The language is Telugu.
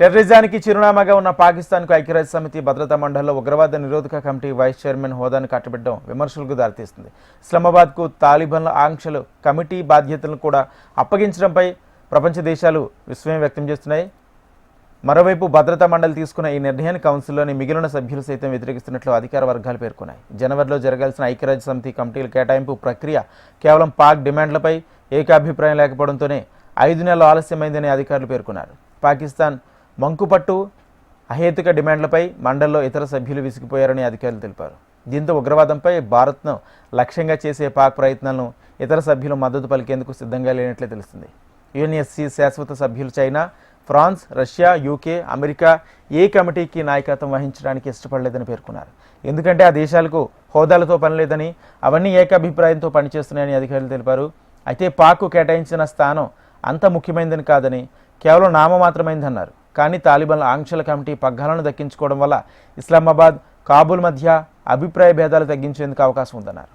టెర్రరిజానికి చిరునామాగా ఉన్న పాకిస్తాన్కు ఐక్యరాజ్య సమితి భద్రతా మండలిలో ఉగ్రవాద నిరోధక కమిటీ వైస్ చైర్మన్ హోదాను కట్టబెట్టడం విమర్శలకు దారితీస్తుంది. ఇస్లామాబాద్కు తాలిబాన్ల ఆంక్షలు కమిటీ బాధ్యతలను కూడా అప్పగించడంపై ప్రపంచ దేశాలు విస్మయం వ్యక్తం చేస్తున్నాయి. మరోవైపు భద్రతా మండలి తీసుకున్న ఈ నిర్ణయాన్ని కౌన్సిల్లోని మిగిలిన సభ్యులు సైతం వ్యతిరేకిస్తున్నట్లు అధికార వర్గాలు పేర్కొన్నాయి. జనవరిలో జరగాల్సిన ఐక్యరాజ్య సమితి కమిటీల కేటాయింపు ప్రక్రియ కేవలం పాక్ డిమాండ్లపై ఏకాభిప్రాయం లేకపోవడంతోనే 5 నెలలు ఆలస్యమైందని అధికారులు పేర్కొన్నారు. పాకిస్తాన్ మంకుపట్టు అహేతుక డిమాండ్లపై మండలిలో ఇతర సభ్యులు విసిగిపోయారని అధికారులు తెలిపారు. దీంతో ఉగ్రవాదంపై భారత్ను లక్ష్యంగా చేసే పాక్ ప్రయత్నాలను ఇతర సభ్యులు మద్దతు పలికేందుకు సిద్ధంగా లేనట్లే తెలుస్తుంది. యుఎన్ఎస్సి శాశ్వత సభ్యులు China, France, Russia, UK, America ఏ కమిటీకి నాయకత్వం వహించడానికి ఇష్టపడలేదని పేర్కొన్నారు. ఎందుకంటే ఆ దేశాలకు హోదాలతో పనిలేదని, అవన్నీ ఏకాభిప్రాయంతో పనిచేస్తున్నాయని అధికారులు తెలిపారు. అయితే పాక్కు కేటాయించిన స్థానం అంత ముఖ్యమైనదని కాదని, కేవలం నామమాత్రమైందన్నారు. కానీ తాలిబాన్ల ఆంక్షల కమిటీ పగ్గాలను దక్కించుకోవడం వల్ల ఇస్లామాబాద్, కాబూల్ మధ్య అభిప్రాయ భేదాలు తగ్గించేందుకు అవకాశం ఉందన్నారు.